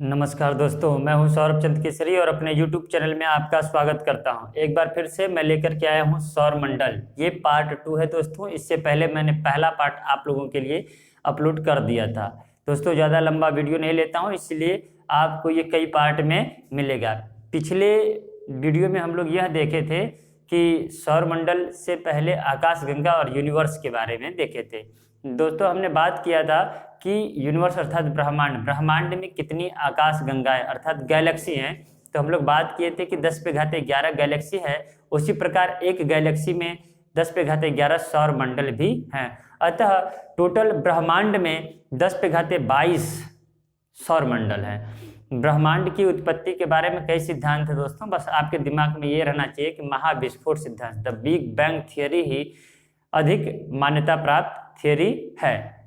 नमस्कार दोस्तों, मैं हूं सौरभ चंद केसरी और अपने YouTube चैनल में आपका स्वागत करता हूं। एक बार फिर से मैं लेकर के आया हूं सौर मंडल। ये पार्ट 2 है दोस्तों। इससे पहले मैंने पहला पार्ट आप लोगों के लिए अपलोड कर दिया था। दोस्तों ज़्यादा लंबा वीडियो नहीं लेता हूं, इसलिए आपको ये कई पार्ट में मिलेगा। पिछले वीडियो में हम लोग यह देखे थे कि सौर मंडल से पहले आकाशगंगा और यूनिवर्स के बारे में देखे थे। दोस्तों हमने बात किया था कि यूनिवर्स अर्थात ब्रह्मांड में कितनी आकाश गंगाएं अर्थात गैलेक्सी हैं। तो हम लोग बात किए थे कि 10⁻11 गैलेक्सी है। उसी प्रकार एक गैलेक्सी में 10⁻11 सौर मंडल भी हैं। अतः टोटल ब्रह्मांड में 10⁻22 सौर मंडल हैं। ब्रह्मांड की उत्पत्ति के बारे में कई सिद्धांत है दोस्तों। बस आपके दिमाग में ये रहना चाहिए कि महाविस्फोट सिद्धांत, द बिग बैंग थियरी ही अधिक मान्यता प्राप्त थियरी है।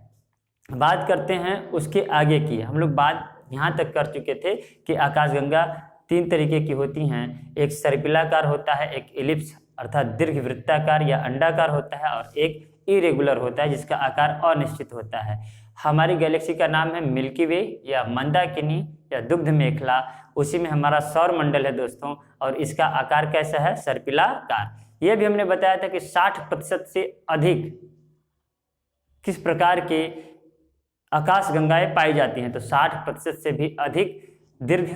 बात करते हैं उसके आगे की। हम लोग बात यहाँ तक कर चुके थे कि आकाशगंगा 3 तरीके की होती हैं। एक सर्पिलाकार होता है, एक इलिप्स अर्थात दीर्घवृत्ताकार या अंडाकार होता है, और एक इरेगुलर होता है जिसका आकार अनिश्चित होता है। हमारी गैलेक्सी का नाम है मिल्की वे या मंदाकिनी या दुग्ध मेखला। उसी में हमारा सौर मंडल है दोस्तों, और इसका आकार कैसा है? सर्पिलाकार। यह भी हमने बताया था कि 60% से अधिक किस प्रकार के आकाश गंगाएं पाई जाती हैं। तो 60% से भी अधिक दीर्घ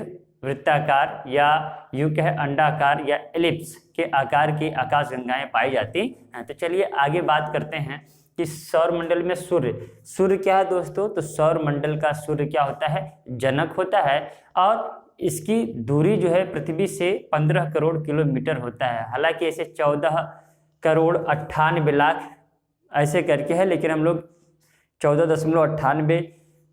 वृत्ताकार या यूं कहे अंडाकार या एलिप्स के आकार की आकाश गंगाएं पाई जाती हैं। तो चलिए आगे बात करते हैं कि सौर मंडल में सूर्य क्या है दोस्तों। तो सौर मंडल का सूर्य क्या होता है? जनक होता है, और इसकी दूरी जो है पृथ्वी से 15 करोड़ किलोमीटर होता है। हालांकि ऐसे 14 करोड़ 98 लाख ऐसे करके है, लेकिन हम लोग 14.98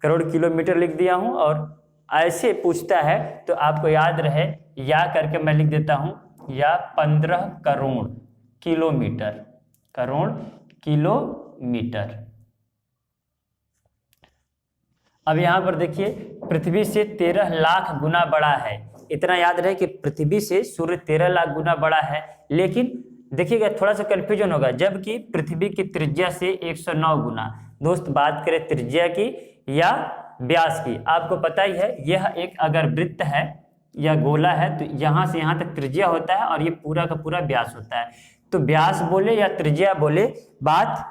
करोड़ किलोमीटर लिख दिया हूं। और ऐसे पूछता है तो आपको याद रहे, या करके मैं लिख देता हूं, या 15 करोड़ किलोमीटर, किलोमीटर। अब यहां पर देखिए, पृथ्वी से 13 लाख गुना बड़ा है। इतना याद रहे कि पृथ्वी से सूर्य 13 लाख गुना बड़ा है। लेकिन देखिएगा थोड़ा सा कंफ्यूजन होगा, जबकि पृथ्वी की त्रिज्या से 109 गुना। दोस्त बात करें त्रिज्या की या व्यास की, आपको पता ही है यह एक अगर वृत्त है या गोला है तो यहाँ से यहाँ तक त्रिज्या होता है और ये पूरा का पूरा व्यास होता है। तो व्यास बोले या त्रिज्या बोले, बात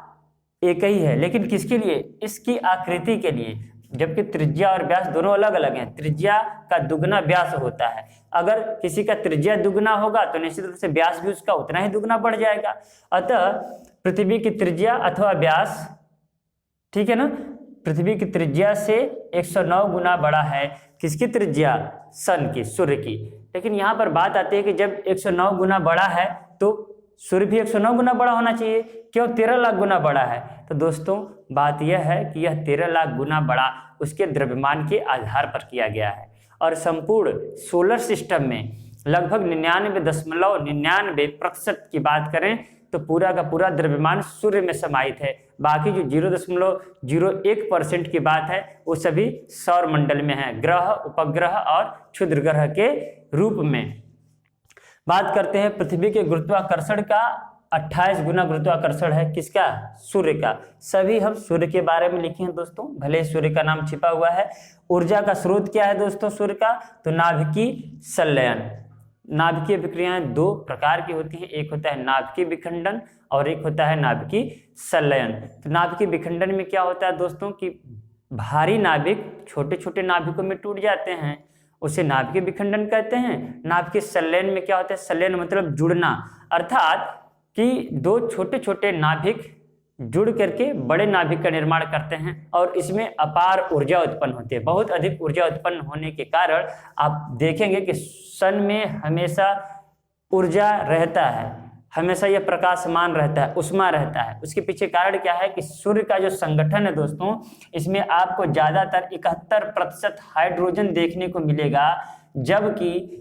एक ही है, लेकिन किसके लिए? इसकी आकृति के लिए। जबकि त्रिज्या और व्यास दोनों अलग अलग हैं। त्रिज्या का दुगना व्यास होता है। अगर किसी का त्रिज्या दुगना होगा तो निश्चित रूप से व्यास भी उसका उतना ही दुगना बढ़ जाएगा। अतः पृथ्वी की त्रिज्या अथवा व्यास, ठीक है ना, पृथ्वी की त्रिज्या से 109 गुना बड़ा है। किसकी त्रिज्या? सन की, सूर्य की। लेकिन यहाँ पर बात आती है कि जब 109 गुना बड़ा है तो सूर्य भी 109 गुना बड़ा होना चाहिए। क्यों? 13 लाख गुना बड़ा है। तो दोस्तों बात यह है कि यह 13 लाख गुना बड़ा उसके द्रव्यमान के आधार पर किया गया है। और संपूर्ण सोलर सिस्टम में लगभग 99.99% की बात करें तो पूरा का पूरा द्रव्यमान सूर्य में समाहित है। बाकी जो 0.01% की बात है वो सभी सौर मंडल में है, ग्रह, उपग्रह और क्षुद्र ग्रह के रूप में। बात करते हैं पृथ्वी के गुरुत्वाकर्षण का। 28 गुना गुरुत्वाकर्षण है। किसका? सूर्य का। सभी हम सूर्य के बारे में लिखे हैं दोस्तों, भले ही सूर्य का नाम छिपा हुआ है। ऊर्जा का स्रोत क्या है दोस्तों सूर्य का? तो नाभिकीय संलयन। नाभिकीय विक्रियाएं 2 प्रकार की होती है, एक होता है नाभिकीय विखंडन और एक होता है नाभिकीय संलयन। तो नाभिकीय विखंडन में क्या होता है दोस्तों कि भारी नाभिक छोटे छोटे नाभिकों में टूट जाते हैं, उसे नाभिकीय विखंडन कहते हैं। नाभिकीय संलयन में क्या होता है? संलयन मतलब जुड़ना, अर्थात कि 2 छोटे छोटे नाभिक जुड़ करके बड़े नाभिक का निर्माण करते हैं और इसमें अपार ऊर्जा उत्पन्न होती है। बहुत अधिक ऊर्जा उत्पन्न होने के कारण आप देखेंगे कि सन में हमेशा ऊर्जा रहता है, हमेशा यह प्रकाशमान रहता है, उष्मा रहता है। उसके पीछे कारण क्या है कि सूर्य का जो संगठन है दोस्तों, इसमें आपको ज़्यादातर 71% हाइड्रोजन देखने को मिलेगा, जबकि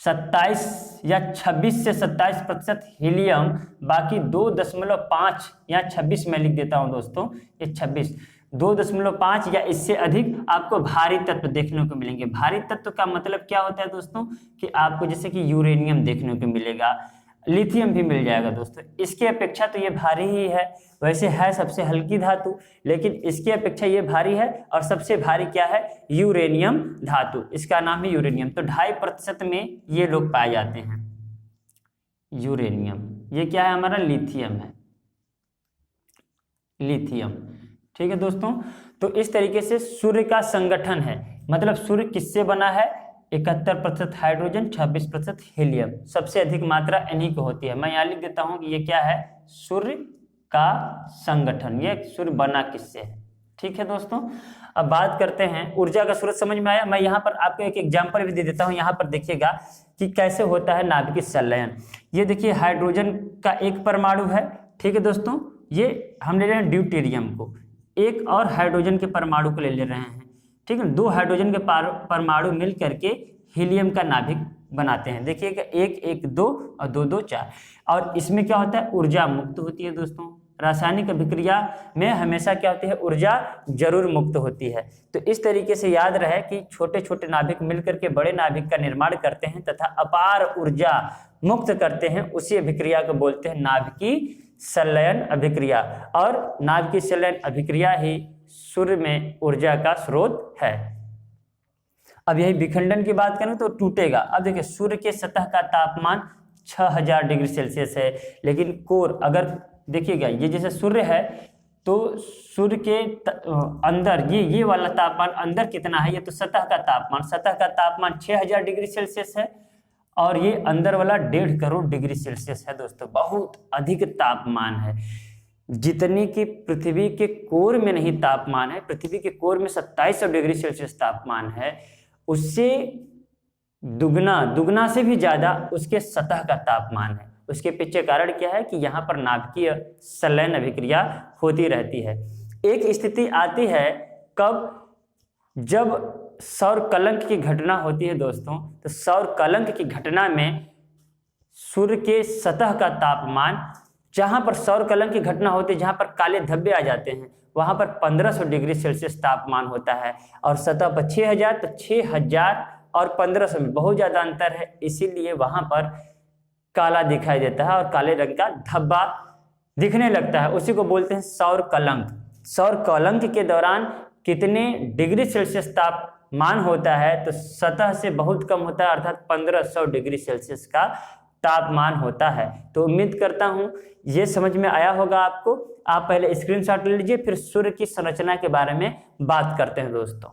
27 या 26 से 27% हीलियम, बाकी 2.5 या 26 में लिख देता हूं दोस्तों, ये 26, 2.5 या इससे अधिक आपको भारी तत्व देखने को मिलेंगे। भारी तत्व का मतलब क्या होता है दोस्तों कि आपको जैसे कि यूरेनियम देखने को मिलेगा, लिथियम भी मिल जाएगा दोस्तों। इसकी अपेक्षा तो ये भारी ही है, वैसे है सबसे हल्की धातु, लेकिन इसकी अपेक्षा ये भारी है। और सबसे भारी क्या है? यूरेनियम धातु, इसका नाम है यूरेनियम। तो 2.5% में ये लोग पाए जाते हैं यूरेनियम। ये क्या है? हमारा लिथियम है, लिथियम। ठीक है दोस्तों, तो इस तरीके से सूर्य का संगठन है, मतलब सूर्य किससे बना है? 71% हाइड्रोजन, 26% हीलियम। सबसे अधिक मात्रा इन्हीं को होती है। मैं यहाँ लिख देता हूँ कि ये क्या है? सूर्य का संगठन। ये सूर्य बना किससे है? ठीक है दोस्तों, अब बात करते हैं ऊर्जा का स्रोत। समझ में आया? मैं यहाँ पर आपको एक एग्जाम्पल भी दे देता हूँ। यहाँ पर देखिएगा कि कैसे होता है नाभिकीय संलयन। ये देखिए हाइड्रोजन का एक परमाणु है, ठीक है दोस्तों, ये हम ले रहे हैं ड्यूटेरियम को, एक और हाइड्रोजन के परमाणु को ले रहे हैं, ठीक है। 2 हाइड्रोजन के परमाणु मिल करके हीलियम का नाभिक बनाते हैं। देखिएगा 1 1 2 और 2 2 4। और इसमें क्या होता है? ऊर्जा मुक्त होती है दोस्तों। रासायनिक अभिक्रिया में हमेशा क्या होती है? ऊर्जा जरूर मुक्त होती है। तो इस तरीके से याद रहे कि छोटे छोटे नाभिक मिलकर के बड़े नाभिक का निर्माण करते हैं तथा अपार ऊर्जा मुक्त करते हैं। उसी अभिक्रिया को बोलते हैं नाभिकीय संलयन अभिक्रिया। और नाभिकीय संलयन अभिक्रिया ही सूर्य में ऊर्जा का स्रोत है। अब यही विखंडन की बात करें तो टूटेगा। अब देखिए सूर्य के सतह का तापमान 6000 डिग्री सेल्सियस है, लेकिन कोर अगर देखिएगा ये जैसे सूर्य है तो सूर्य के अंदर ये वाला तापमान अंदर कितना है? ये तो सतह का तापमान 6000 डिग्री सेल्सियस है, और ये अंदर वाला 1.5 करोड़ डिग्री सेल्सियस है दोस्तों। बहुत अधिक तापमान है, जितनी कि पृथ्वी के कोर में नहीं तापमान है। पृथ्वी के कोर में 2700 डिग्री सेल्सियस तापमान है, उससे दुगना से भी ज्यादा उसके सतह का तापमान है। उसके पीछे कारण क्या है? कि यहाँ पर नाभिकीय संलयन अभिक्रिया होती रहती है। एक स्थिति आती है कब? जब सौर कलंक की घटना होती है दोस्तों। तो सौर कलंक की घटना में सूर्य के सतह का तापमान, जहां पर सौर कलंक की घटना होती है, जहां पर काले धब्बे आ जाते हैं, वहां पर 1500 डिग्री सेल्सियस तापमान होता है, और सतह पर 6000। तो 6000 और 1500 में बहुत ज्यादा अंतर है, इसीलिए वहां पर काला दिखाई देता है और काले रंग का धब्बा दिखने लगता है। उसी को बोलते हैं सौर कलंक। सौर कलंक के दौरान कितने डिग्री सेल्सियस तापमान होता है? तो सतह से बहुत कम होता है, अर्थात 1500 डिग्री सेल्सियस का तापमान होता है। तो उम्मीद करता हूं ये समझ में आया होगा आपको। आप पहले स्क्रीनशॉट ले लीजिए, फिर सूर्य की संरचना के बारे में बात करते हैं दोस्तों।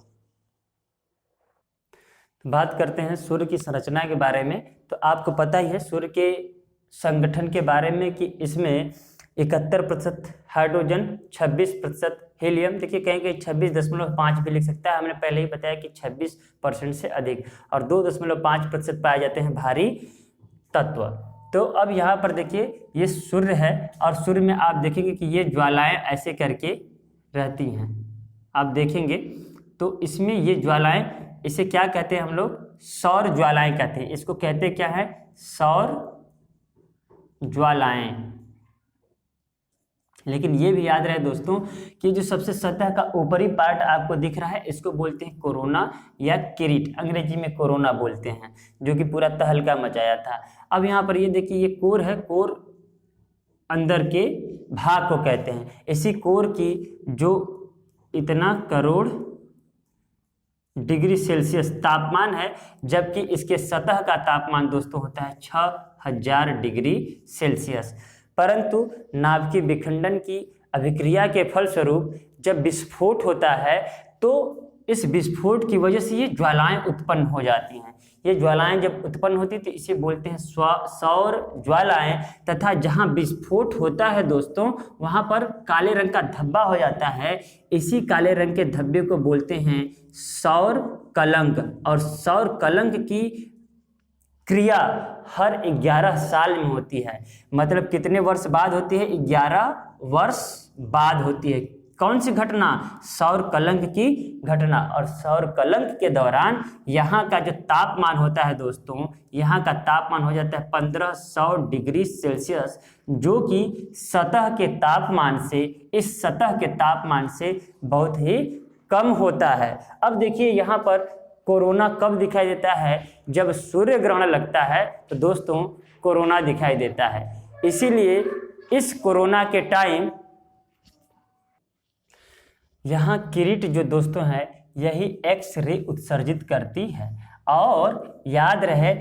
बात करते हैं सूर्य की संरचना के बारे में। तो आपको पता ही है सूर्य के संगठन के बारे में कि इसमें 71% हाइड्रोजन, 26% हीलियम। देखिए कहीं कहीं 26.5 भी लिख सकता है, हमने पहले ही बताया कि 26% से अधिक, और 2.5% पाए जाते हैं भारी तत्व। तो अब यहाँ पर देखिए ये सूर्य है, और सूर्य में आप देखेंगे कि ये ज्वालाएं ऐसे करके रहती हैं। आप देखेंगे तो इसमें ये ज्वालाएं, इसे क्या कहते हैं हम लोग? सौर ज्वालाएं कहते हैं। इसको कहते क्या है? सौर ज्वालाएं। लेकिन ये भी याद रहे दोस्तों कि जो सबसे सतह का ऊपरी पार्ट आपको दिख रहा है, इसको बोलते हैं कोरोना या किरीट, अंग्रेजी में कोरोना बोलते हैं, जो कि पूरा तहलका मचाया था। अब यहाँ पर ये देखिए ये कोर है, कोर अंदर के भाग को कहते हैं। इसी कोर की जो इतना करोड़ डिग्री सेल्सियस तापमान है, जबकि इसके सतह का तापमान दोस्तों होता है 6000 डिग्री सेल्सियस। परंतु नाभिकीय विखंडन की अभिक्रिया के फलस्वरूप जब विस्फोट होता है, तो इस विस्फोट की वजह से ये ज्वालाएं उत्पन्न हो जाती हैं। ये ज्वालाएं जब उत्पन्न होती तो इसे बोलते हैं सौर ज्वालाएं। तथा जहां विस्फोट होता है दोस्तों, वहां पर काले रंग का धब्बा हो जाता है। इसी काले रंग के धब्बे को बोलते हैं सौर कलंक। और सौर कलंक की क्रिया हर 11 साल में होती है। मतलब कितने वर्ष बाद होती है? 11 वर्ष बाद होती है। कौन सी घटना? सौर कलंक की घटना। और सौर कलंक के दौरान यहाँ का जो तापमान होता है दोस्तों, यहाँ का तापमान हो जाता है 1500 डिग्री सेल्सियस, जो कि सतह के तापमान से, इस सतह के तापमान से बहुत ही कम होता है। अब देखिए यहाँ पर कोरोना कब दिखाई देता है? जब सूर्य ग्रहण लगता है। तो दोस्तों कोरोना दिखाई देता है। इसीलिए इस कोरोना के टाइम यहाँ किरीट जो दोस्तों है यही एक्स रे उत्सर्जित करती है, और याद रहे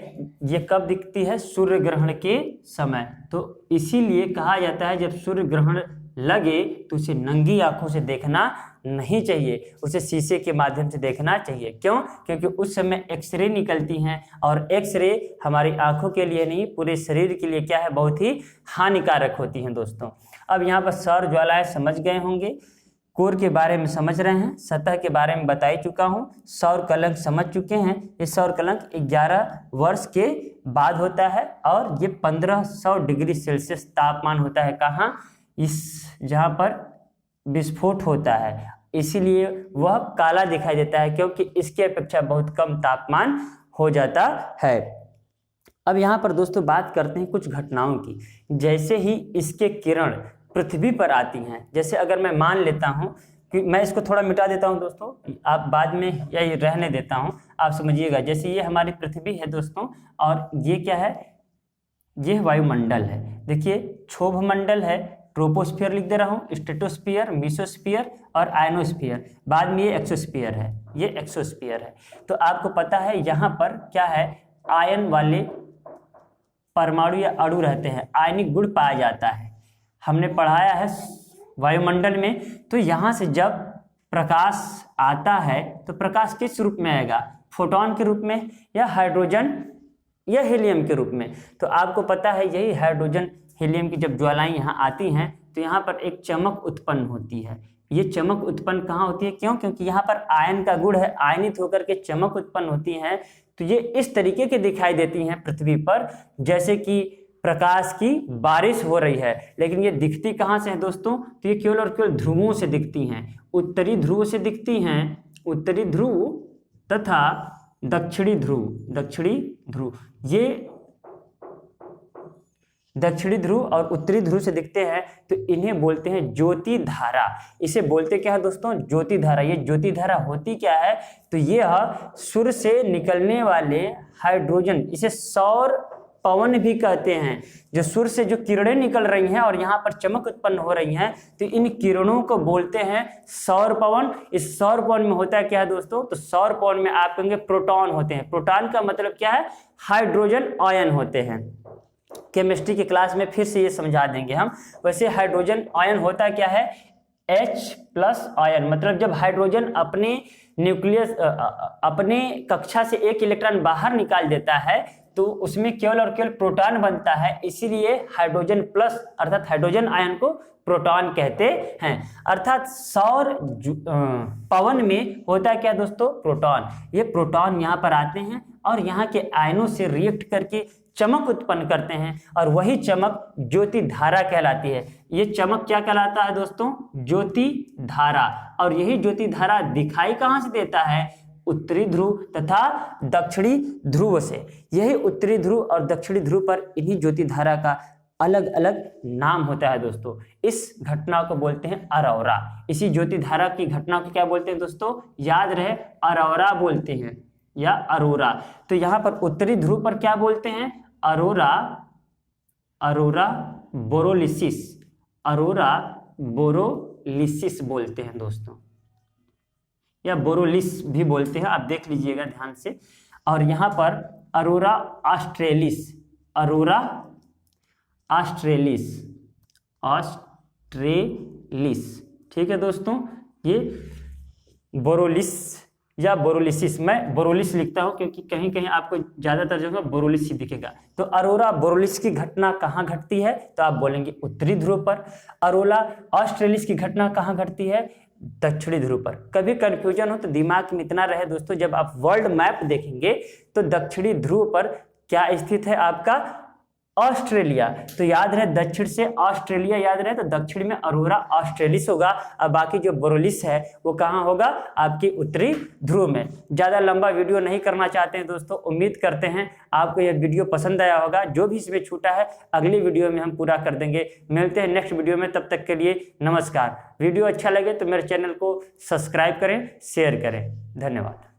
ये कब दिखती है? सूर्य ग्रहण के समय। तो इसीलिए कहा जाता है जब सूर्य ग्रहण लगे तो उसे नंगी आंखों से देखना नहीं चाहिए, उसे शीशे के माध्यम से देखना चाहिए। क्यों? क्योंकि उस समय एक्सरे निकलती हैं, और एक्सरे हमारी आंखों के लिए नहीं पूरे शरीर के लिए क्या है? बहुत ही हानिकारक होती हैं दोस्तों। अब यहाँ पर सौर ज्वालाएं समझ गए होंगे, कोर के बारे में समझ रहे हैं, सतह के बारे में बता ही चुका हूँ, सौर कलंक समझ चुके हैं। ये सौर कलंक 11 वर्ष के बाद होता है, और ये 1500 डिग्री सेल्सियस तापमान होता है। कहाँ? इस जहाँ पर विस्फोट होता है, इसीलिए वह काला दिखाई देता है, क्योंकि इसके अपेक्षा बहुत कम तापमान हो जाता है। अब यहाँ पर दोस्तों बात करते हैं कुछ घटनाओं की। जैसे ही इसके किरण पृथ्वी पर आती हैं, जैसे अगर मैं मान लेता हूँ कि मैं इसको थोड़ा मिटा देता हूँ दोस्तों, आप बाद में यही रहने देता हूँ, आप समझिएगा। जैसे ये हमारी पृथ्वी है दोस्तों, और ये क्या है? ये वायुमंडल है। देखिए क्षोभ मंडल है, ट्रोपोस्फियर लिख दे रहा हूँ, स्ट्रेटोस्फियर, मीसोस्फियर और आयनोस्फियर, बाद में ये एक्सोस्फियर है, ये एक्सोस्फियर है। तो आपको पता है यहाँ पर क्या है? आयन वाले परमाणु या अणु रहते हैं, आयनिक गुण पाया जाता है, हमने पढ़ाया है वायुमंडल में। तो यहाँ से जब प्रकाश आता है तो प्रकाश किस रूप में आएगा? फोटोन के रूप में, या हाइड्रोजन या हीलियम के रूप में। तो आपको पता है यही हाइड्रोजन हीलियम की जब ज्वालाएं यहाँ आती हैं तो यहाँ पर एक चमक उत्पन्न होती है। ये चमक उत्पन्न कहाँ होती है? क्यों? क्योंकि यहाँ पर आयन का गुण है, आयनित होकर के चमक उत्पन्न होती है। तो ये इस तरीके के दिखाई देती हैं पृथ्वी पर, जैसे कि प्रकाश की बारिश हो रही है। लेकिन ये दिखती कहाँ से है दोस्तों? तो ये केवल और केवल ध्रुवों से दिखती हैं, उत्तरी ध्रुव से दिखती हैं, उत्तरी ध्रुव तथा दक्षिणी ध्रुव। दक्षिणी ध्रुव, ये दक्षिणी ध्रुव और उत्तरी ध्रुव से दिखते हैं, तो इन्हें बोलते हैं ज्योति धारा। इसे बोलते क्या है दोस्तों? ज्योति धारा। ये ज्योति धारा होती क्या है? तो ये सूर्य से निकलने वाले हाइड्रोजन, इसे सौर पवन भी कहते हैं। जो सूर्य से जो किरणें निकल रही हैं और यहाँ पर चमक उत्पन्न हो रही हैं, तो इन किरणों को बोलते हैं सौर पवन। इस सौर पवन में होता है क्या है दोस्तों? तो सौर पवन में आप कहेंगे प्रोटॉन होते हैं। प्रोटॉन का मतलब क्या है? हाइड्रोजन आयन होते हैं। केमिस्ट्री की क्लास में फिर से ये समझा देंगे हम। वैसे हाइड्रोजन आयन होता क्या है? H+ आयन, मतलब जब हाइड्रोजन अपने न्यूक्लियस अपने कक्षा से एक इलेक्ट्रॉन बाहर निकाल देता है तो उसमें केवल और केवल प्रोटॉन बनता है, इसीलिए हाइड्रोजन प्लस अर्थात हाइड्रोजन आयन को प्रोटॉन कहते हैं। अर्थात सौर पवन में होता क्या दोस्तों? प्रोटॉन। ये प्रोटॉन यहाँ पर आते हैं और यहाँ के आयनों से रिएक्ट करके चमक उत्पन्न करते हैं, और वही चमक ज्योति धारा कहलाती है। ये चमक क्या कहलाता है दोस्तों? ज्योति धारा। और यही ज्योति धारा दिखाई कहाँ से देता है? उत्तरी ध्रुव तथा दक्षिणी ध्रुव से। यही उत्तरी ध्रुव और दक्षिणी ध्रुव पर इन्हीं ज्योति धारा का अलग अलग नाम होता है दोस्तों। इस घटना को बोलते हैं अरोरा। इसी ज्योति धारा की घटना को क्या बोलते हैं दोस्तों? याद रहे, अरोरा बोलते हैं या अरोरा। तो यहाँ पर उत्तरी ध्रुव पर क्या बोलते हैं? अरोरा, अरोरा बोरोलिसिस, अरोरा बोरोलिसिस बोलते हैं दोस्तों, या बोरोलिस भी बोलते हैं, आप देख लीजिएगा ध्यान से। और यहाँ पर Arora australis, Arora australis, australis, ठीक है दोस्तों। ये बोरोलिस या बोरोलिसिस, मैं बोरोलिस लिखता हूं क्योंकि कहीं कहीं आपको ज्यादातर जो है बोरोलिस ही दिखेगा। तो अरोरा बोरोलिस की घटना कहाँ घटती है? तो आप बोलेंगे उत्तरी ध्रुव पर। अरोरा ऑस्ट्रेलिस की घटना कहाँ घटती है? दक्षिणी ध्रुव पर। कभी कंफ्यूजन हो तो दिमाग में इतना रहे दोस्तों, जब आप वर्ल्ड मैप देखेंगे तो दक्षिणी ध्रुव पर क्या स्थित है आपका? ऑस्ट्रेलिया। तो याद रहे दक्षिण से ऑस्ट्रेलिया याद रहे, तो दक्षिण में अरोरा ऑस्ट्रेलिस होगा, और बाकी जो बोरोलिस है वो कहाँ होगा? आपकी उत्तरी ध्रुव में। ज़्यादा लंबा वीडियो नहीं करना चाहते हैं दोस्तों। उम्मीद करते हैं आपको यह वीडियो पसंद आया होगा। जो भी इसमें छूटा है अगली वीडियो में हम पूरा कर देंगे। मिलते हैं नेक्स्ट वीडियो में, तब तक के लिए नमस्कार। वीडियो अच्छा लगे तो मेरे चैनल को सब्सक्राइब करें, शेयर करें। धन्यवाद।